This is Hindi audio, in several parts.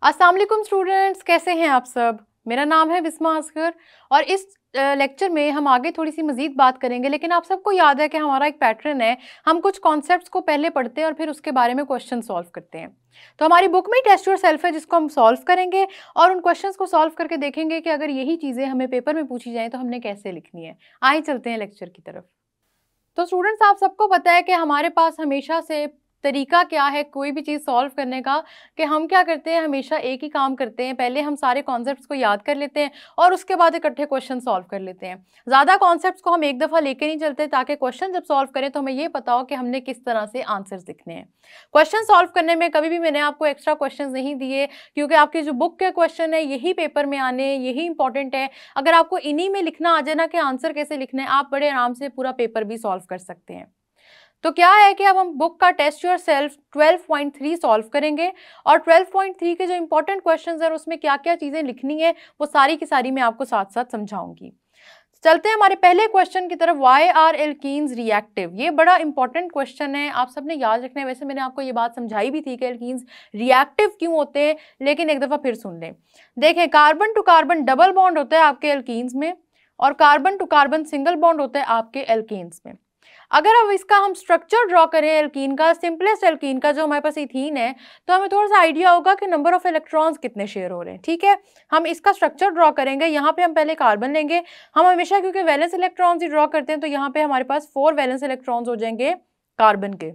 अस्सलाम वालेकुम स्टूडेंट्स, कैसे हैं आप सब। मेरा नाम है बिस्मा असगर और इस लेक्चर में हम आगे थोड़ी सी मज़ीद बात करेंगे। लेकिन आप सबको याद है कि हमारा एक पैटर्न है, हम कुछ कॉन्सेप्ट्स को पहले पढ़ते हैं और फिर उसके बारे में क्वेश्चन सॉल्व करते हैं। तो हमारी बुक में टेस्ट योर सेल्फ है जिसको हम सॉल्व करेंगे और उन क्वेश्चंस को सॉल्व करके देखेंगे कि अगर यही चीज़ें हमें पेपर में पूछी जाएँ तो हमने कैसे लिखनी है। आइए चलते हैं लेक्चर की तरफ। तो स्टूडेंट्स, आप सबको पता है कि हमारे पास हमेशा से तरीका क्या है कोई भी चीज़ सॉल्व करने का, कि हम क्या करते हैं, हमेशा एक ही काम करते हैं। पहले हम सारे कॉन्सेप्ट्स को याद कर लेते हैं और उसके बाद इकट्ठे क्वेश्चन सॉल्व कर लेते हैं। ज़्यादा कॉन्सेप्ट्स को हम एक दफ़ा लेके नहीं चलते ताकि क्वेश्चन जब सॉल्व करें तो हमें ये पता हो कि हमने किस तरह से आंसर्स लिखने हैं। क्वेश्चन सॉल्व करने में कभी भी मैंने आपको एक्स्ट्रा क्वेश्चन नहीं दिए, क्योंकि आपकी जो बुक के क्वेश्चन है यही पेपर में आने, यही इंपॉर्टेंट है। अगर आपको इन्हीं में लिखना आ जाए ना कि आंसर कैसे लिखना है, आप बड़े आराम से पूरा पेपर भी सॉल्व कर सकते हैं। तो क्या है कि अब हम बुक का टेस्ट योर सेल्फ 12.3 सॉल्व करेंगे और 12.3 के जो इंपॉर्टेंट क्वेश्चंस हैं उसमें क्या क्या चीज़ें लिखनी है वो सारी की सारी मैं आपको साथ साथ समझाऊंगी। चलते हैं हमारे पहले क्वेश्चन की तरफ। Why are alkenes reactive? ये बड़ा इंपॉर्टेंट क्वेश्चन है, आप सबने याद रखना है। वैसे मैंने आपको ये बात समझाई भी थी कि एल्कीन्स रिएक्टिव क्यों होते हैं, लेकिन एक दफ़ा फिर सुन लें। देखें, carbon to carbon double bond होता है आपके एल्कीन्स में और carbon to carbon single bond होता है आपके एल्कीन्स में। अगर अब इसका हम स्ट्रक्चर ड्रॉ करें एल्कीन का, सिंपलेस्ट एल्कीन का जो हमारे पास इथीन है, तो हमें थोड़ा सा आइडिया होगा कि नंबर ऑफ इलेक्ट्रॉन्स कितने शेयर हो रहे हैं। ठीक है, हम इसका स्ट्रक्चर ड्रॉ करेंगे। यहाँ पे हम पहले कार्बन लेंगे। हम हमेशा क्योंकि वैलेंस इलेक्ट्रॉन्स ही ड्रॉ करते हैं तो यहाँ पे हमारे पास 4 वैलेंस इलेक्ट्रॉन्स हो जाएंगे कार्बन के।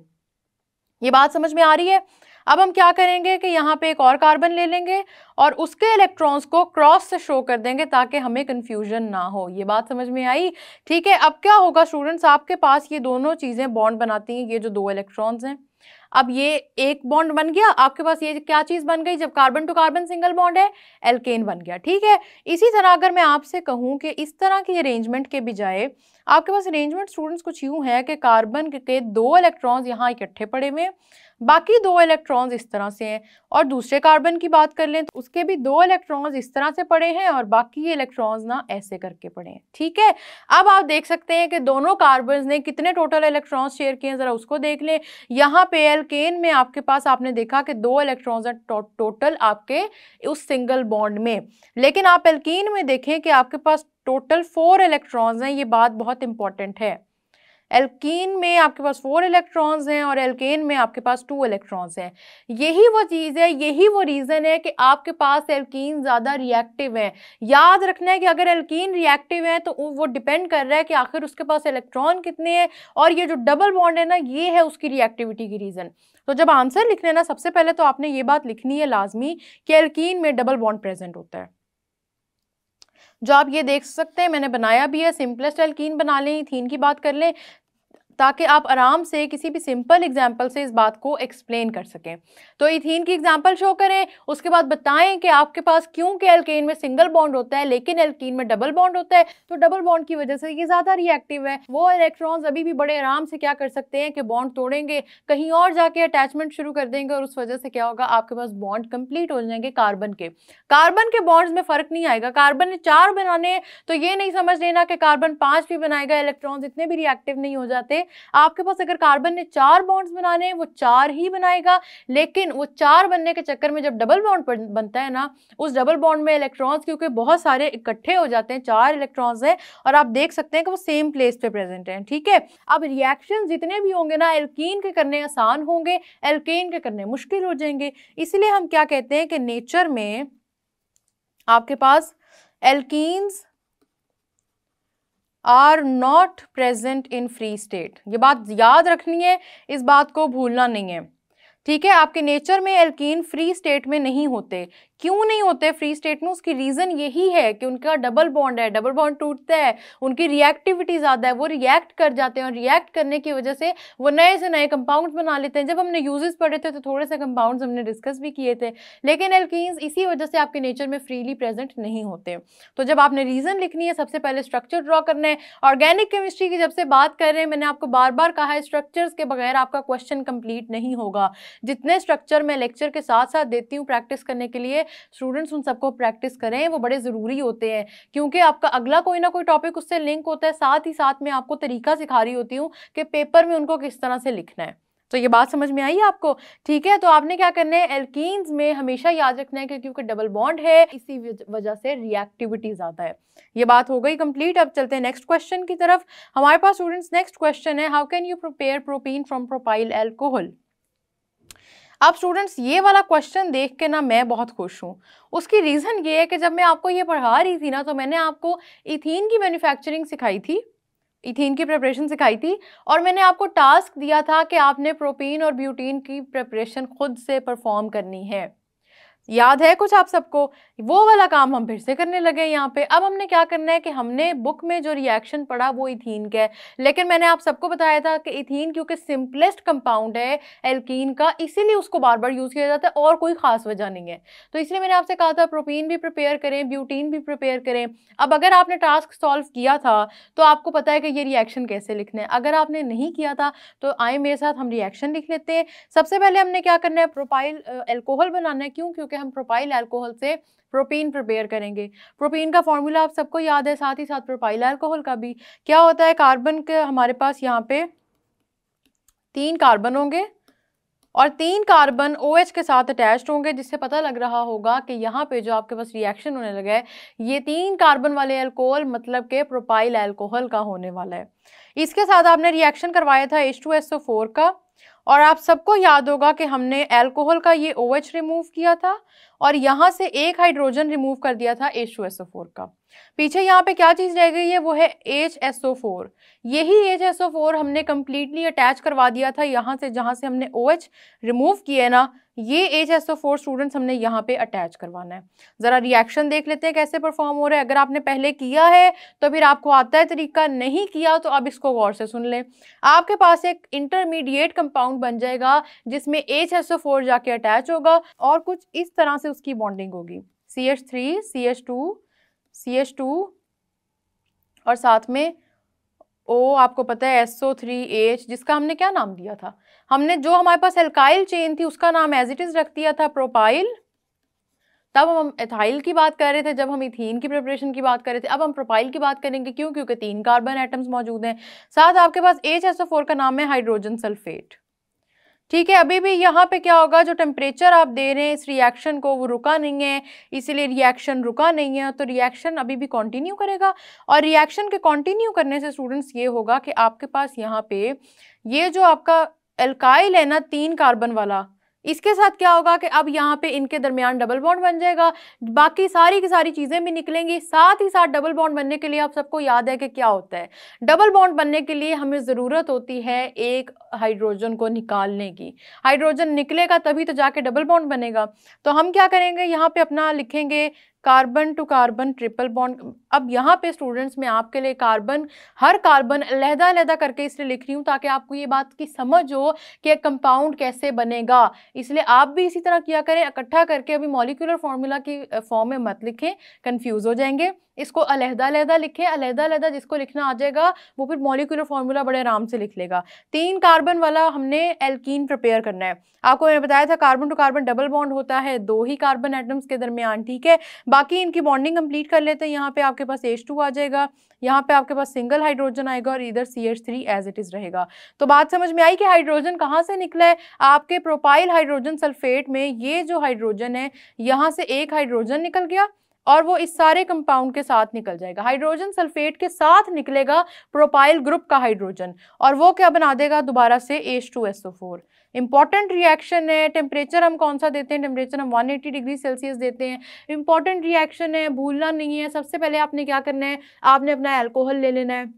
ये बात समझ में आ रही है? अब हम क्या करेंगे कि यहाँ पे एक और कार्बन ले लेंगे और उसके इलेक्ट्रॉन्स को क्रॉस से शो कर देंगे ताकि हमें कंफ्यूजन ना हो। ये बात समझ में आई? ठीक है, अब क्या होगा स्टूडेंट्स, आपके पास ये दोनों चीज़ें बॉन्ड बनाती हैं। ये जो 2 इलेक्ट्रॉन्स हैं, अब ये एक बॉन्ड बन गया आपके पास। ये क्या चीज़ बन गई? जब carbon to carbon single bond है, एल्केन बन गया। ठीक है, इसी तरह अगर मैं आपसे कहूँ कि इस तरह की अरेंजमेंट के बजाय आपके पास अरेंजमेंट स्टूडेंट्स कुछ यूँ है कि कार्बन के 2 इलेक्ट्रॉन्स यहाँ इकट्ठे पड़े हुए हैं, बाकी 2 इलेक्ट्रॉन्स इस तरह से हैं। और दूसरे कार्बन की बात कर लें तो उसके भी 2 इलेक्ट्रॉन्स इस तरह से पड़े हैं और बाकी इलेक्ट्रॉन्स ना ऐसे करके पड़े हैं। ठीक है, अब आप देख सकते हैं कि दोनों कार्बन ने कितने टोटल इलेक्ट्रॉन्स शेयर किए हैं, जरा उसको देख लें। यहाँ पे एल्केन में आपके पास आपने देखा कि 2 इलेक्ट्रॉन्स हैं टोटल आपके उस सिंगल बॉन्ड में, लेकिन आप एल्कीन में देखें कि आपके पास टोटल 4 इलेक्ट्रॉन्स हैं। ये बात बहुत इंपॉर्टेंट है। एल्कीन में आपके पास 4 इलेक्ट्रॉन्स हैं और एल्केन में आपके पास 2 इलेक्ट्रॉन्स हैं। यही वो चीज़ है, यही वो रीज़न है कि आपके पास एल्कीन ज़्यादा रिएक्टिव है। याद रखना है कि अगर एल्कीन रिएक्टिव है तो वो डिपेंड कर रहा है कि आखिर उसके पास इलेक्ट्रॉन कितने हैं, और ये जो डबल बॉन्ड है ना, ये है उसकी रिएक्टिविटी की रीज़न। तो जब आंसर लिखने ना, सबसे पहले तो आपने ये बात लिखनी है लाजमी कि एल्कीन में डबल बॉन्ड प्रेजेंट होता है। जो आप ये देख सकते हैं मैंने बनाया भी है। सिंपलेस्ट एल्कीन बना लें, इथीन की बात कर लें, ताकि आप आराम से किसी भी सिंपल एग्जाम्पल से इस बात को एक्सप्लेन कर सकें। तो इथीन की एग्जाम्पल शो करें, उसके बाद बताएं कि आपके पास क्यों के एल्केन में सिंगल बॉन्ड होता है लेकिन एल्कीन में डबल बॉन्ड होता है। तो डबल बॉन्ड की वजह से ये ज़्यादा रिएक्टिव है। वो इलेक्ट्रॉन्स अभी भी बड़े आराम से क्या कर सकते हैं कि बॉन्ड तोड़ेंगे, कहीं और जाके अटैचमेंट शुरू कर देंगे और उस वजह से क्या होगा, आपके पास बॉन्ड कंप्लीट हो जाएंगे कार्बन के। कार्बन के बॉन्ड्स में फ़र्क नहीं आएगा। कार्बन ने 4 बनाने हैं तो ये नहीं समझ लेना कि कार्बन 5 भी बनाएगा। इलेक्ट्रॉन्स इतने भी रिएक्टिव नहीं हो जाते। आपके पास अगर कार्बन ने 4 बॉन्ड्स बनाने हैं वो 4 ही बनाएगा, लेकिन वो 4 बनने के चक्कर में जब डबल बॉन्ड बनता है ना, उस डबल बॉन्ड में इलेक्ट्रॉन्स क्योंकि बहुत सारे इकट्ठे हो जाते हैं, 4 इलेक्ट्रॉन्स हैं और आप देख सकते हैं कि वो सेम प्लेस पे प्रेजेंट हैं। ठीक है, अब रिएक्शन जितने भी होंगे ना, एल्कीन के करने आसान होंगे, एल्केन के करने मुश्किल हो जाएंगे। इसलिए हम क्या कहते हैं कि नेचर में आपके पास alkynes are not present in free state. ये बात याद रखनी है, इस बात को भूलना नहीं है। ठीक है, आपके नेचर में एल्कीन फ्री स्टेट में नहीं होते। क्यों नहीं होते फ्री स्टेट में? उसकी रीज़न यही है कि उनका डबल बॉन्ड है, डबल बॉन्ड टूटता है, उनकी रिएक्टिविटी ज़्यादा है, वो रिएक्ट कर जाते हैं और रिएक्ट करने की वजह से वो नए से नए कंपाउंड्स बना लेते हैं। जब हमने यूजेस पढ़े थे तो थोड़े से कंपाउंड्स हमने डिस्कस भी किए थे, लेकिन एल्कीन्स इसी वजह से आपके नेचर में फ्रीली प्रेजेंट नहीं होते। तो जब आपने रीज़न लिखनी है, सबसे पहले स्ट्रक्चर ड्रॉ करना है। ऑर्गेनिक केमिस्ट्री की जब से बात कर रहे हैं, मैंने आपको बार बार कहा है, स्ट्रक्चर्स के बगैर आपका क्वेश्चन कंप्लीट नहीं होगा। जितने स्ट्रक्चर मैं लेक्चर के साथ साथ देती हूँ प्रैक्टिस करने के लिए, स्टूडेंट्स उन सबको प्रैक्टिस करें, वो बड़े ज़रूरी होते हैं, क्योंकि आपका अगला कोई ना कोई टॉपिक उससे लिंक होता है। साथ ही साथ मैं आपको तरीका सिखा रही होती हूँ कि पेपर में उनको किस तरह से लिखना है। तो ये बात समझ में आई आपको? ठीक है, तो आपने क्या करना है, एल्कीन्स में हमेशा याद रखना है कि क्योंकि डबल बॉन्ड है इसी वजह से रिएक्टिविटी ज़्यादा है। ये बात हो गई कंप्लीट। अब चलते हैं नेक्स्ट क्वेश्चन की तरफ। हमारे पास स्टूडेंट्स नेक्स्ट क्वेश्चन है, how can you prepare propene from propyl alcohol. अब स्टूडेंट्स ये वाला क्वेश्चन देख के ना मैं बहुत खुश हूँ। उसकी रीज़न ये है कि जब मैं आपको ये पढ़ा रही थी ना तो मैंने आपको इथीन की मैन्युफैक्चरिंग सिखाई थी, इथीन की प्रिपरेशन सिखाई थी, और मैंने आपको टास्क दिया था कि आपने प्रोपीन और ब्यूटीन की प्रिपरेशन खुद से परफॉर्म करनी है। याद है कुछ आप सबको? वो वाला काम हम फिर से करने लगे यहाँ पे। अब हमने क्या करना है कि हमने बुक में जो रिएक्शन पढ़ा वो इथीन का है, लेकिन मैंने आप सबको बताया था कि इथीन क्योंकि सिंपलेस्ट कंपाउंड है एल्कीन का, इसीलिए उसको बार बार यूज किया जाता है और कोई खास वजह नहीं है। तो इसलिए मैंने आपसे कहा था प्रोपीन भी प्रिपेयर करें, ब्यूटीन भी प्रिपेयर करें। अब अगर आपने टास्क सॉल्व किया था तो आपको पता है कि ये रिएक्शन कैसे लिखना है। अगर आपने नहीं किया था तो आए मेरे साथ हम रिएक्शन लिख लेते हैं। सबसे पहले हमने क्या करना है, प्रोपाइल एल्कोहल बनाना है। क्यों? क्योंकि हम प्रोपाइल अल्कोहल से प्रोपीन प्रिपेयर करेंगे। प्रोपीन का फॉर्मूला आप सबको याद है, साथ ही साथ प्रोपाइल अल्कोहल का भी। क्या होता है, कार्बन के हमारे पास यहाँ पे 3 कार्बन होंगे और 3 कार्बन OH के साथ अटैच्ड होंगे, जिससे पता लग रहा होगा कि यहाँ पे जो आपके पास रिएक्शन होने लगा है ये 3 कार्बन वाले अल्कोहल मतलब के प्रोपाइल अल्कोहल का होने वाला है। इसके साथ आपने रिएक्शन करवाया था H2SO4 का, और आप सबको याद होगा कि हमने अल्कोहल का ये OH रिमूव किया था और यहाँ से एक हाइड्रोजन रिमूव कर दिया था H2SO4 का। पीछे यहाँ पे क्या चीज़ रह गई है, वो है HSO4। यही HSO4 हमने कंप्लीटली अटैच करवा दिया था यहाँ से, जहाँ से हमने OH रिमूव किया ना, ये HSO4 स्टूडेंट्स हमने यहाँ पे अटैच करवाना है। ज़रा रिएक्शन देख लेते हैं कैसे परफॉर्म हो रहा है। अगर आपने पहले किया है तो फिर आपको आता है तरीका, नहीं किया तो अब इसको गौर से सुन लें। आपके पास एक इंटरमीडिएट कंपाउंड बन जाएगा जिसमें HSO4 जाके अटैच होगा और कुछ इस तरह से उसकी बॉन्डिंग होगी, CH3 CH2 CH2 और साथ में O, आपको पता है SO3H, जिसका हमने क्या नाम दिया था, हमने जो हमारे पास एल्काइल चेन थी उसका नाम एज इट इज रख दिया था प्रोपाइल। तब हम एथाइल की बात कर रहे थे जब हम इथीन की प्रिपरेशन की बात कर रहे थे। अब हम प्रोपाइल की बात करेंगे। क्यों? क्योंकि 3 कार्बन एटम्स मौजूद हैं। साथ आपके पास HSO4 का नाम है हाइड्रोजन सल्फेट। ठीक है, अभी भी यहाँ पे क्या होगा, जो टेम्परेचर आप दे रहे हैं इस रिएक्शन को वो रुका नहीं है, इसीलिए रिएक्शन रुका नहीं है, तो रिएक्शन अभी भी कंटिन्यू करेगा। और रिएक्शन के कंटिन्यू करने से स्टूडेंट्स ये होगा कि आपके पास यहाँ पे ये जो आपका एल्काइल है ना 3 कार्बन वाला, इसके साथ क्या होगा कि अब यहाँ पे इनके दरमियान डबल बॉन्ड बन जाएगा, बाकी सारी की सारी चीज़ें भी निकलेंगी। साथ ही साथ डबल बॉन्ड बनने के लिए आप सबको याद है कि क्या होता है, डबल बॉन्ड बनने के लिए हमें ज़रूरत होती है एक हाइड्रोजन को निकालने की। हाइड्रोजन निकलेगा तभी तो जाके डबल बॉन्ड बनेगा। तो हम क्या करेंगे, यहाँ पे अपना लिखेंगे carbon to carbon triple bond. अब यहाँ पे स्टूडेंट्स मैं आपके लिए कार्बन, हर कार्बन अलहदा करके इसलिए लिख रही हूँ ताकि आपको ये बात की समझ हो कि कंपाउंड कैसे बनेगा। इसलिए आप भी इसी तरह किया करें, इकट्ठा करके अभी मॉलिक्यूलर फॉर्मूला की फॉर्म में मत लिखें, कंफ्यूज हो जाएंगे। इसको अलहदा लिखें, अलहदा जिसको लिखना आ जाएगा वो फिर मॉलिक्यूलर फॉर्मूला बड़े आराम से लिख लेगा। 3 कार्बन वाला हमने एल्कीन प्रिपेयर करना है। आपको मैंने बताया था carbon to carbon double bond होता है 2 ही कार्बन एटम्स के दरमियान। ठीक है, बाकी इनकी बॉन्डिंग कंप्लीट कर लेते हैं। यहाँ पे आपके पास H2 आ जाएगा, यहाँ पे आपके पास सिंगल हाइड्रोजन आएगा और इधर CH3 एज इट इज रहेगा। तो बात समझ में आई कि हाइड्रोजन कहाँ से निकला है, आपके प्रोपाइल हाइड्रोजन सल्फेट में ये जो हाइड्रोजन है यहाँ से एक हाइड्रोजन निकल गया और वो इस सारे कंपाउंड के साथ निकल जाएगा। हाइड्रोजन सल्फेट के साथ निकलेगा प्रोपाइल ग्रुप का हाइड्रोजन और वो क्या बना देगा दोबारा से H2SO4। इंपॉर्टेंट रिएक्शन है। टेम्परेचर हम कौन सा देते हैं, टेम्परेचर हम 180 डिग्री सेल्सियस देते हैं। इंपॉर्टेंट रिएक्शन है, भूलना नहीं है। सबसे पहले आपने क्या करना है, आपने अपना अल्कोहल ले लेना है,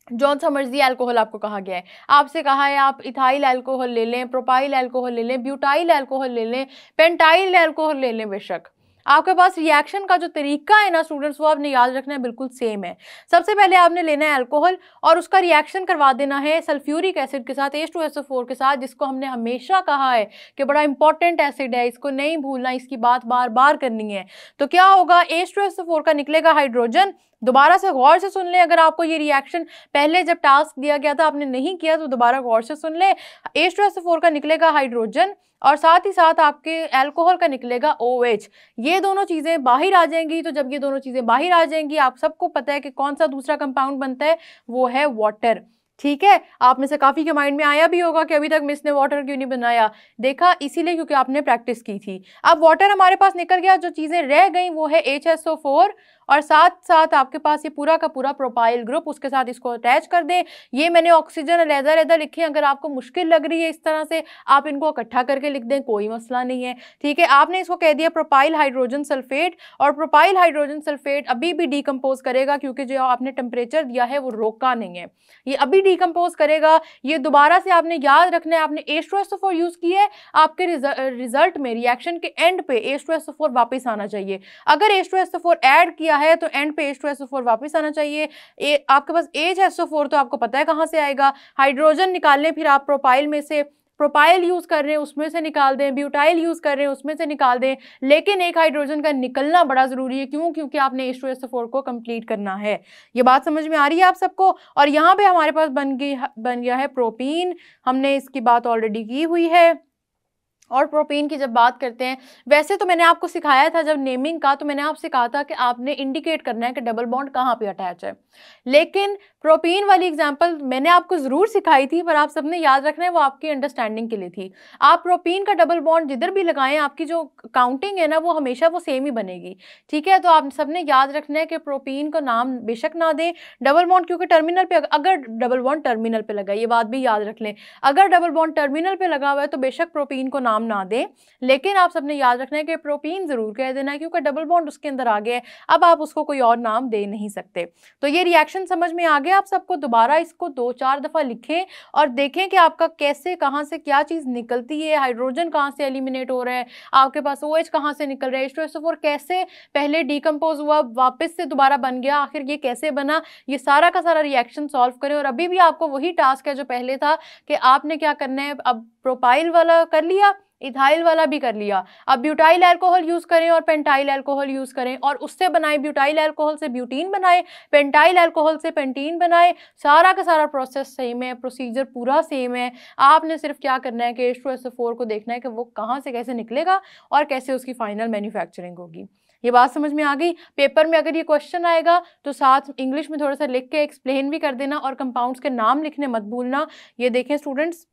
जौन सा मर्जी अल्कोहल आपको कहा गया है। आपसे कहा है आप इथाइल अल्कोहल ले लें, प्रोपाइल अल्कोहल ले लें, ब्यूटाइल अल्कोहल ले लें, पेंटाइल अल्कोहल ले लें, बेशक आपके पास रिएक्शन का जो तरीका है ना स्टूडेंट्स वो आपने याद रखना है, बिल्कुल सेम है। सबसे पहले आपने लेना है अल्कोहल और उसका रिएक्शन करवा देना है सल्फ्यूरिक एसिड के साथ, H2SO4 के साथ, जिसको हमने हमेशा कहा है कि बड़ा इंपॉर्टेंट एसिड है, इसको नहीं भूलना, इसकी बात बार बार करनी है। तो क्या होगा, H2SO4 का निकलेगा हाइड्रोजन। दोबारा से गौर से सुन लें, अगर आपको ये रिएक्शन पहले जब टास्क दिया गया था आपने नहीं किया तो दोबारा गौर से सुन लें। H2SO4 का निकलेगा हाइड्रोजन और साथ ही साथ आपके अल्कोहल का निकलेगा OH। ये दोनों चीज़ें बाहर आ जाएंगी। तो जब ये दोनों चीज़ें बाहर आ जाएंगी आप सबको पता है कि कौन सा दूसरा कंपाउंड बनता है, वो है वाटर। ठीक है, आप में से काफ़ी के माइंड में आया भी होगा कि अभी तक मिस ने वाटर क्यों नहीं बनाया। देखा, इसीलिए क्योंकि आपने प्रैक्टिस की थी। अब वाटर हमारे पास निकल गया, जो चीज़ें रह गई वो है HSO4 और साथ साथ आपके पास ये पूरा का पूरा प्रोपाइल ग्रुप, उसके साथ इसको अटैच कर दें। ये मैंने ऑक्सीजन अलग-अलग लिखे, अगर आपको मुश्किल लग रही है इस तरह से आप इनको इकट्ठा करके लिख दें, कोई मसला नहीं है। ठीक है, आपने इसको कह दिया प्रोपाइल हाइड्रोजन सल्फेट, और प्रोपाइल हाइड्रोजन सल्फेट अभी भी डिकम्पोज करेगा क्योंकि जो आपने टेम्परेचर दिया है वो रोका नहीं है, ये अभी डिकम्पोज करेगा। ये दोबारा से आपने याद रखना है, आपने H2SO4 यूज किया है, आपके रिजल्ट में रिएक्शन के एंड पे H2SO4 वापस आना चाहिए। अगर H2SO4 ऐड किया है तो एंड पे H2SO4 वापस आना चाहिए। आपके पास HSO4 तो आपको पता है कहाँ से आएगा। हाइड्रोजन निकालने, फिर आप प्रोपाइल में से प्रोपाइल यूज कर रहे हैं उसमें से निकाल दें, ब्यूटाइल यूज कर रहे हैं उसमें से निकाल दें, लेकिन एक हाइड्रोजन का निकलना बड़ा जरूरी है। क्यों? क्योंकि आपने H2SO4 को कंप्लीट करना है। ये बात समझ में आ रही है आप सबको। और यहाँ पे हमारे पास बन गया है प्रोपीन। हमने इसकी बात ऑलरेडी की हुई है। और प्रोपीन की जब बात करते हैं, वैसे तो मैंने आपको सिखाया था जब नेमिंग का, तो मैंने आपसे कहा था कि आपने इंडिकेट करना है कि डबल बॉन्ड कहाँ पे अटैच है, लेकिन प्रोपीन वाली एग्जांपल मैंने आपको जरूर सिखाई थी, पर आप सबने याद रखना है वो आपकी अंडरस्टैंडिंग के लिए थी। आप प्रोपीन का डबल बॉन्ड जिधर भी लगाएं, आपकी जो काउंटिंग है ना वो हमेशा वो सेम ही बनेगी। ठीक है, तो आप सबने याद रखना है कि प्रोपीन का नाम बेशक ना दें डबल बॉन्ड, क्योंकि टर्मिनल पे अगर डबल बॉन्ड टर्मिनल पे लगा, ये बात भी याद रख लें, अगर डबल बॉन्ड टर्मिनल पे लगा हुआ है तो बेशक प्रोपीन को नाम ना दें, लेकिन आप सबने याद रखना है कि प्रोपीन जरूर कह देना है, क्योंकि डबल बॉन्ड उसके अंदर आ गया है, अब आप उसको कोई और नाम दे नहीं सकते। तो ये रिएक्शन समझ में आ गया आप सबको। दोबारा इसको 2-4 दफा लिखें और देखें कि आपका कैसे, कहां से क्या चीज निकलती है, हाइड्रोजन कहां से एलिमिनेट हो रहा है, आपके पास OH कहां से निकल रहा है, H2SO4 कैसे पहले डिकम्पोज हुआ वापस से दोबारा बन गया, आखिर ये कैसे बना, ये सारा का सारा रिएक्शन सॉल्व करें। और अभी भी आपको वही टास्क है जो पहले था कि आपने क्या करना है, अब प्रोपाइल वाला कर लिया, इथाइल वाला भी कर लिया, अब ब्यूटाइल अल्कोहल यूज करें और पेंटाइल अल्कोहल यूज करें और उससे बनाए, ब्यूटाइल अल्कोहल से ब्यूटीन बनाए, पेंटाइल अल्कोहल से पेंटीन बनाए। सारा का सारा प्रोसेस सेम है, प्रोसीजर पूरा सेम है। आपने सिर्फ क्या करना है कि H2SO4 को देखना है कि वो कहाँ से कैसे निकलेगा और कैसे उसकी फाइनल मैन्युफैक्चरिंग होगी। ये बात समझ में आ गई। पेपर में अगर ये क्वेश्चन आएगा तो साथ इंग्लिश में थोड़ा सा लिख के एक्सप्लेन भी कर देना और कंपाउंड्स के नाम लिखने मत भूलना। ये देखें स्टूडेंट्स,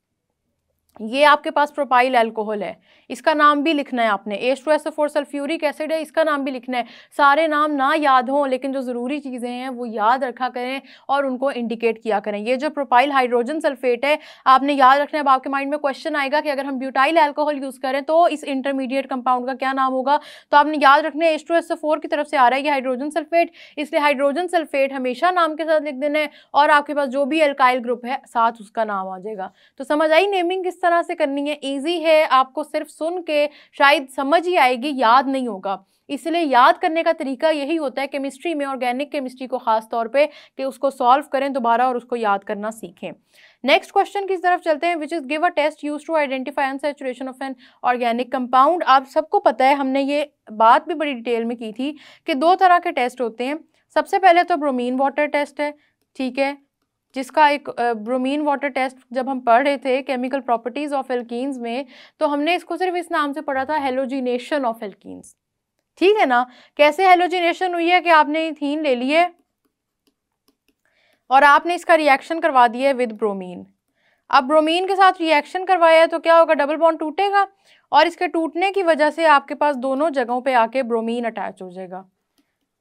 ये आपके पास प्रोपाइल अल्कोहल है, इसका नाम भी लिखना है आपने। H2SO4 सल्फ्यूरिक एसिड है, इसका नाम भी लिखना है। सारे नाम ना याद हों, लेकिन जो ज़रूरी चीज़ें हैं वो याद रखा करें और उनको इंडिकेट किया करें। ये जो प्रोपाइल हाइड्रोजन सल्फेट है, आपने याद रखना है। अब आपके माइंड में क्वेश्चन आएगा कि अगर हम ब्यूटाइल अल्कोहल यूज़ करें तो इस इंटरमीडिएट कंपाउंड का क्या नाम होगा, तो आपने याद रखना है H2SO4 की तरफ से आ रहा है ये हाइड्रोजन सल्फेट, इसलिए हाइड्रोजन सल्फेट हमेशा नाम के साथ लिख देना है और आपके पास जो भी एल्काइल ग्रुप है साथ उसका नाम आ जाएगा। तो समझ आई नेमिंग किस तरह से करनी है? इजी है, आपको सिर्फ सुन के शायद समझ ही आएगी, याद नहीं होगा। इसलिए याद करने का तरीका यही होता है केमिस्ट्री में, ऑर्गेनिक केमिस्ट्री को खास तौर पे, कि उसको सॉल्व करें दोबारा और उसको याद करना सीखें। नेक्स्ट क्वेश्चन की तरफ चलते हैं, which is give a test used to identify unsaturation of an organic compound. आप सबको पता है, हमने ये बात भी बड़ी डिटेल में की थी कि 2 तरह के टेस्ट होते हैं। सबसे पहले तो ब्रोमीन वाटर टेस्ट है, ठीक है, जिसका एक ब्रोमीन वाटर टेस्ट जब हम पढ़ रहे थे केमिकल प्रॉपर्टीज ऑफ एल्कीन्स में, तो हमने इसको सिर्फ इस नाम से पढ़ा था, हेलोजिनेशन ऑफ एल्कीन्स। ठीक है ना? कैसे हेलोजिनेशन हुई है कि आपने इथीन ले लिए और आपने इसका रिएक्शन करवा दिया है विद ब्रोमीन। अब ब्रोमीन के साथ रिएक्शन करवाया है तो क्या होगा, डबल बॉन्ड टूटेगा और इसके टूटने की वजह से आपके पास दोनों जगहों पे आके ब्रोमीन अटैच हो जाएगा।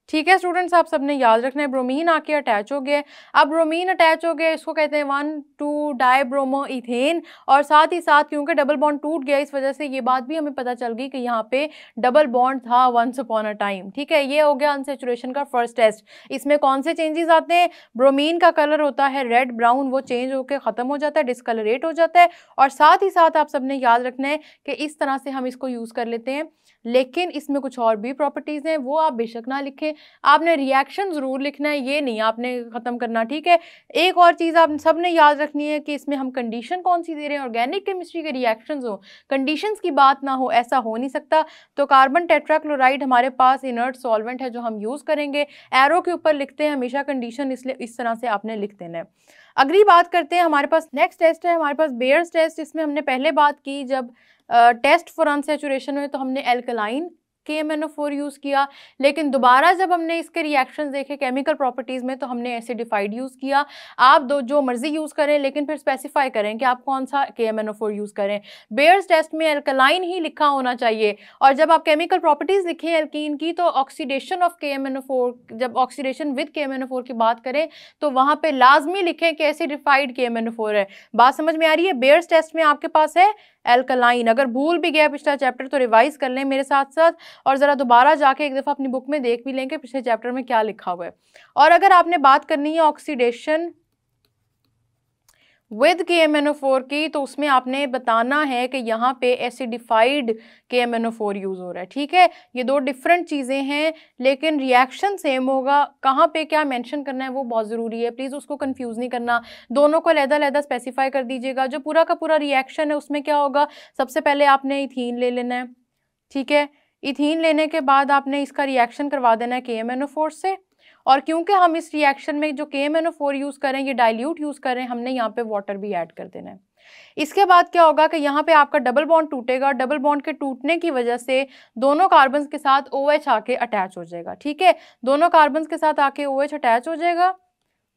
ठीक है स्टूडेंट्स, आप सबने याद रखना है, ब्रोमीन आके अटैच हो गया। अब ब्रोमीन अटैच हो गया, इसको कहते हैं 1,2-डाइब्रोमोइथेन, और साथ ही साथ क्योंकि डबल बॉन्ड टूट गया इस वजह से ये बात भी हमें पता चल गई कि यहाँ पे डबल बॉन्ड था वंस अपॉन अ टाइम। ठीक है, ये हो गया अनसैचुरेशन का फर्स्ट टेस्ट। इसमें कौन से चेंजेस आते हैं? ब्रोमीन का कलर होता है रेड ब्राउन, वो चेंज होकर ख़त्म हो जाता है, डिस्कलरेट हो जाता है। और साथ ही साथ आप सबने याद रखना है कि इस तरह से हम इसको यूज़ कर लेते हैं, लेकिन इसमें कुछ और भी प्रॉपर्टीज़ हैं, वो आप बेशक ना लिखें, आपने रिएक्शन ज़रूर लिखना है, ये नहीं आपने ख़त्म करना। ठीक है, एक और चीज़ आप सब ने याद रखनी है कि इसमें हम कंडीशन कौन सी दे रहे हैं। ऑर्गेनिक केमिस्ट्री के रिएक्शंस हो, कंडीशंस की बात ना हो, ऐसा हो नहीं सकता। तो कार्बन टेट्राक्लोराइड हमारे पास इनर्ट सॉल्वेंट है जो हम यूज़ करेंगे, एरो के ऊपर लिखते हैं हमेशा कंडीशन, इसलिए इस तरह से आपने लिख देना है। अगली बात करते हैं, हमारे पास नेक्स्ट टेस्ट है हमारे पास बेयर्स टेस्ट। इसमें हमने पहले बात की जब टेस्ट फॉर अनसैचुरेशन में, तो हमने एल्कलाइन KMnO4 यूज़ किया, लेकिन दोबारा जब हमने इसके रिएक्शंस देखे केमिकल प्रॉपर्टीज़ में तो हमने एसिडिफाइड यूज़ किया। आप दो जो मर्जी यूज़ करें, लेकिन फिर स्पेसिफाई करें कि आप कौन सा KMnO4 यूज़ करें। बेयर्स टेस्ट में अल्कलाइन ही लिखा होना चाहिए, और जब आप केमिकल प्रॉपर्टीज़ लिखें एल्कीन की, तो ऑक्सीडेशन ऑफ KMnO4, जब ऑक्सीडेशन विद KMnO4 की बात करें तो वहाँ पे लाजमी लिखें कि एसिडिफाइड KMnO4 है। बात समझ में आ रही है? बेयर्स टेस्ट में आपके पास है एल्कलाइन। अगर भूल भी गया पिछला चैप्टर तो रिवाइज कर लें मेरे साथ साथ, और ज़रा दोबारा जाके एक दफ़ा अपनी बुक में देख भी लें कि पिछले चैप्टर में क्या लिखा हुआ है। और अगर आपने बात करनी है ऑक्सीडेशन विद KMnO4 की, तो उसमें आपने बताना है कि यहाँ पे एसिडिफाइड KMnO4 यूज़ हो रहा है। ठीक है, ये दो डिफरेंट चीज़ें हैं, लेकिन रिएक्शन सेम होगा। कहाँ पे क्या मेंशन करना है वो बहुत ज़रूरी है, प्लीज़ उसको कंफ्यूज नहीं करना। दोनों को अलग-अलग स्पेसिफाई कर दीजिएगा। जो पूरा का पूरा रिएक्शन है उसमें क्या होगा, सबसे पहले आपने इथीन ले लेना है। ठीक है, इथीन लेने के बाद आपने इसका रिएक्शन करवा देना है KMnO4 से, और क्योंकि हम इस रिएक्शन में जो KMnO4 यूज़ करें, ये डाइल्यूट यूज़ करें, हमने यहाँ पे वाटर भी ऐड कर देना है। इसके बाद क्या होगा कि यहाँ पे आपका डबल बॉन्ड टूटेगा, डबल बॉन्ड के टूटने की वजह से दोनों कार्बन्स के साथ OH आके अटैच हो जाएगा। ठीक है, दोनों कार्बन्स के साथ आके OH अटैच हो जाएगा,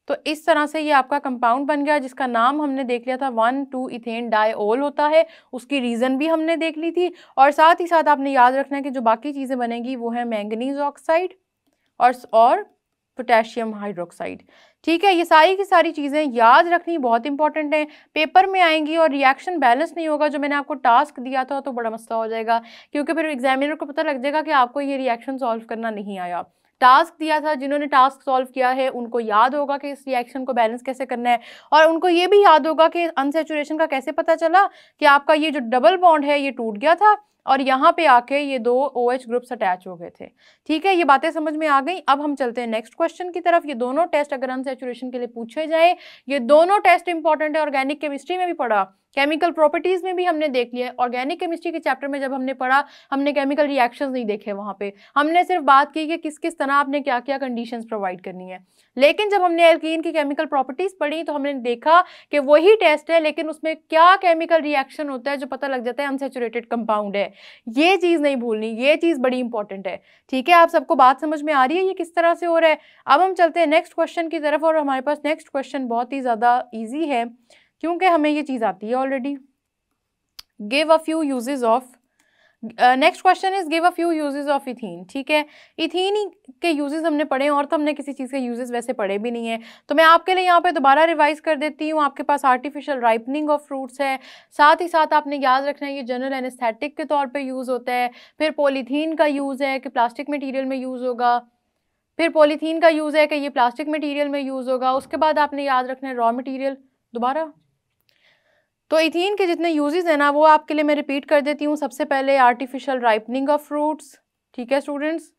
तो इस तरह से ये आपका कंपाउंड बन गया, जिसका नाम हमने देख लिया था 1,2 इथेन डाइओल होता है। उसकी रीज़न भी हमने देख ली थी, और साथ ही साथ आपने याद रखना है कि जो बाकी चीज़ें बनेंगी वो है मैंगनीज ऑक्साइड और पोटेशियम हाइड्रोक्साइड। ठीक है, ये सारी की सारी चीज़ें याद रखनी बहुत इंपॉर्टेंट है, पेपर में आएंगी। और रिएक्शन बैलेंस नहीं होगा, जो मैंने आपको टास्क दिया था, तो बड़ा मसला हो जाएगा, क्योंकि फिर एग्जामिनर को पता लग जाएगा कि आपको ये रिएक्शन सॉल्व करना नहीं आया। टास्क दिया था, जिन्होंने टास्क सॉल्व किया है उनको याद होगा कि इस रिएक्शन को बैलेंस कैसे करना है, और उनको ये भी याद होगा कि अनसैचुरेशन का कैसे पता चला कि आपका ये जो डबल बॉन्ड है ये टूट गया था, और यहाँ पे आके ये दो OH ग्रुप्स अटैच हो गए थे। ठीक है, ये बातें समझ में आ गई। अब हम चलते हैं नेक्स्ट क्वेश्चन की तरफ। ये दोनों टेस्ट अगर अनसैचुरेशन के लिए पूछे जाए, ये दोनों टेस्ट इंपॉर्टेंट है। ऑर्गेनिक केमिस्ट्री में भी पढ़ा, केमिकल प्रॉपर्टीज में भी हमने देख लिया। ऑर्गेनिक केमिस्ट्री के चैप्टर में जब हमने पढ़ा, हमने केमिकल रिएक्शंस नहीं देखे, वहां पे हमने सिर्फ बात की कि किस किस तरह आपने क्या क्या कंडीशंस प्रोवाइड करनी है। लेकिन जब हमने एल्कीन की केमिकल प्रॉपर्टीज पढ़ी तो हमने देखा कि वही टेस्ट है, लेकिन उसमें क्या केमिकल रिएक्शन होता है जो पता लग जाता है अनसैचुरेटेड कंपाउंड है। ये चीज नहीं भूलनी, ये चीज बड़ी इंपॉर्टेंट है। ठीक है, आप सबको बात समझ में आ रही है ये किस तरह से हो रहा है? अब हम चलते हैं नेक्स्ट क्वेश्चन की तरफ, और हमारे पास नेक्स्ट क्वेश्चन बहुत ही ज्यादा ईजी है, क्योंकि हमें ये चीज़ आती है already. Give a few uses of, next question is give a few uses of ethene. ठीक है, इथीन के यूजेस हमने पढ़े हैं, और तो हमने किसी चीज़ के यूजेस वैसे पढ़े भी नहीं है, तो मैं आपके लिए यहाँ पे दोबारा रिवाइज कर देती हूँ। आपके पास आर्टिफिशियल राइपनिंग ऑफ फ्रूट्स है, साथ ही साथ आपने याद रखना है ये जनरल एनेस्थेटिक के तौर पर यूज़ होता है। फिर पॉलीथीन का यूज़ है कि प्लास्टिक मटीरियल में यूज़ होगा, फिर पॉलीथीन का यूज़ है कि ये प्लास्टिक मटीरियल में यूज़ होगा। उसके बाद आपने याद रखना है रॉ मटीरियल। दोबारा तो इथीन के जितने यूजेस हैं ना, वो आपके लिए मैं रिपीट कर देती हूँ। सबसे पहले आर्टिफिशियल राइपनिंग ऑफ फ्रूट्स। ठीक है स्टूडेंट्स,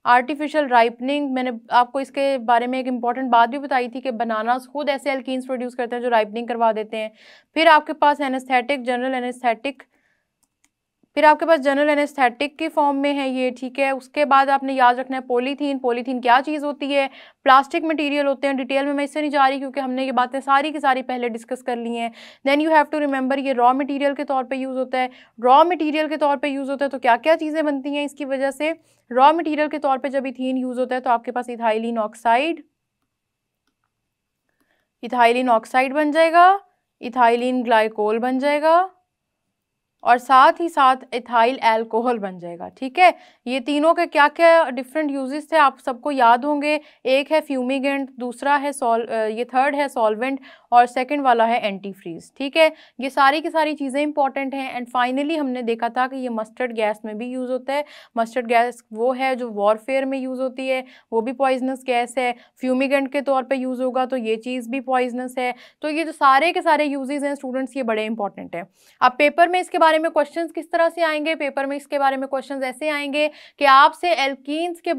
आर्टिफिशियल राइपनिंग, मैंने आपको इसके बारे में एक इंपॉर्टेंट बात भी बताई थी कि बनानास खुद ऐसे एल्कीन्स प्रोड्यूस करते हैं जो राइपनिंग करवा देते हैं। फिर आपके पास एनेस्थेटिक, जनरल एनेस्थेटिक, फिर आपके पास जनरल एनेस्थेटिक की फॉर्म में है ये। ठीक है, उसके बाद आपने याद रखना है पॉलीथीन। पॉलीथीन क्या चीज़ होती है? प्लास्टिक मटेरियल होते हैं। डिटेल में मैं इससे नहीं जा रही क्योंकि हमने ये बातें सारी की सारी पहले डिस्कस कर ली हैं। Then you have to remember ये रॉ मटेरियल के तौर पे यूज़ होता है। रॉ मटेरियल के तौर पे यूज़ होता है तो क्या क्या चीज़ें बनती हैं इसकी वजह से? रॉ मटेरियल के तौर पर जब इथीन यूज़ होता है तो आपके पास इथाइलिन ऑक्साइड, इथाइलिन ऑक्साइड बन जाएगा, इथाइलिन ग्लाइकोल बन जाएगा, और साथ ही साथ इथाइल अल्कोहल बन जाएगा। ठीक है, ये तीनों के क्या क्या डिफरेंट यूजेस थे आप सबको याद होंगे। एक है फ्यूमिगेंट, दूसरा है ये थर्ड है सॉल्वेंट, और सेकंड वाला है एंटी फ्रीज। ठीक है, ये सारी की सारी चीज़ें इंपॉर्टेंट हैं। एंड फाइनली हमने देखा था कि ये मस्टर्ड गैस में भी यूज़ होता है। मस्टर्ड गैस वो है जो वॉरफेयर में यूज़ होती है, वो भी पॉइजनस गैस है। फ्यूमिगेंट के तौर पर यूज़ होगा तो ये चीज़ भी पॉइजनस है। तो ये जो सारे के सारे यूजेस हैं स्टूडेंट्स, ये बड़े इंपॉर्टेंट हैं। अब पेपर में इसके बारे में क्वेश्चंस किस तरह से आएंगे? पेपर में इसके बारे में क्वेश्चंस ऐसे आएंगे कि आपसे एल्कीन्स के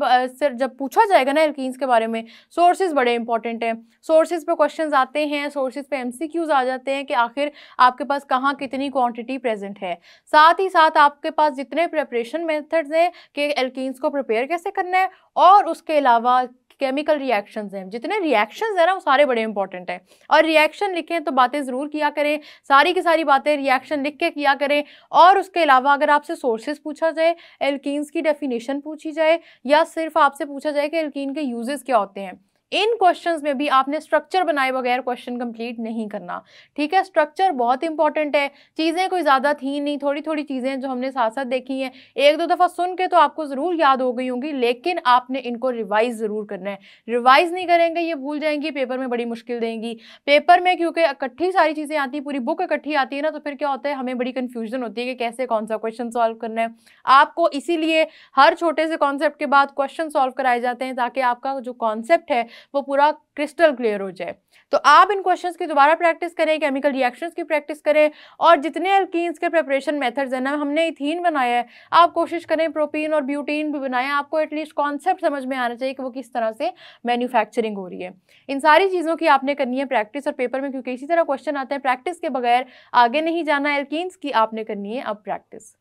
जब पूछा जाएगा ना एल्कीन्स के बारे में, सोर्सेज बड़े इंपॉर्टेंट हैं। सोर्सेज पे क्वेश्चंस आते हैं, सोर्सेज पे एमसीक्यूज आ जाते हैं कि आखिर आपके पास कहाँ कितनी क्वांटिटी प्रेजेंट है। साथ ही साथ आपके पास जितने प्रिपरेशन मेथड्स हैं कि एल्कीन्स को प्रिपेयर कैसे करना है, और उसके अलावा केमिकल रिएक्शंस हैं, जितने रिएक्शंस हैं ना वो सारे बड़े इंपॉर्टेंट हैं। और रिएक्शन लिखें तो बातें ज़रूर किया करें, सारी की सारी बातें रिएक्शन लिख के किया करें। और उसके अलावा अगर आपसे सोर्सेज पूछा जाए, एल्कीन्स की डेफिनेशन पूछी जाए, या सिर्फ आपसे पूछा जाए कि एल्कीन के यूजेस क्या होते हैं, इन क्वेश्चंस में भी आपने स्ट्रक्चर बनाए बगैर क्वेश्चन कंप्लीट नहीं करना। ठीक है, स्ट्रक्चर बहुत इंपॉर्टेंट है। चीज़ें कोई ज़्यादा थी नहीं, थोड़ी थोड़ी चीज़ें जो हमने साथ साथ देखी हैं, एक दो दफ़ा सुन के तो आपको ज़रूर याद हो गई होंगी, लेकिन आपने इनको रिवाइज ज़रूर करना है। रिवाइज नहीं करेंगे ये भूल जाएंगी, पेपर में बड़ी मुश्किल देंगी। पेपर में क्योंकि इकट्ठी सारी चीज़ें आती हैं, पूरी बुक इकट्ठी आती है ना, तो फिर क्या होता है, हमें बड़ी कन्फ्यूजन होती है कि कैसे कौन सा क्वेश्चन सॉल्व करना है। आपको इसीलिए हर छोटे से कॉन्सेप्ट के बाद क्वेश्चन सॉल्व कराए जाते हैं, ताकि आपका जो कॉन्सेप्ट है वो पूरा क्रिस्टल क्लियर हो जाए। तो आप इन क्वेश्चंस की दोबारा प्रैक्टिस करें, केमिकल रिएक्शंस की प्रैक्टिस करें, और जितने अल्कीन्स के प्रिपरेशन मेथड्स हैं ना, हमने इथीन बनाया है, आप कोशिश करें प्रोपीन और ब्यूटीन भी बनाएं। आपको एटलीस्ट कॉन्सेप्ट समझ में आना चाहिए कि वो किस तरह से मैन्युफैक्चरिंग हो रही है। इन सारी चीज़ों की आपने करनी है प्रैक्टिस, और पेपर में क्योंकि इसी तरह क्वेश्चन आते हैं, प्रैक्टिस के बगैर आगे नहीं जाना। एल्कीन्स की आपने करनी है अब प्रैक्टिस।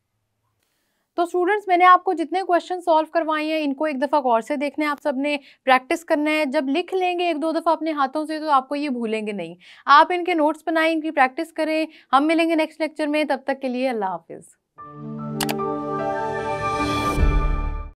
तो स्टूडेंट्स, मैंने आपको जितने क्वेश्चन सॉल्व करवाए हैं, इनको एक दफ़ा गौर से देखना है, आप सबने प्रैक्टिस करना है। जब लिख लेंगे एक दो दफ़ा अपने हाथों से, तो आपको ये भूलेंगे नहीं। आप इनके नोट्स बनाएं, इनकी प्रैक्टिस करें। हम मिलेंगे नेक्स्ट लेक्चर में, तब तक के लिए अल्लाह हाफिज़।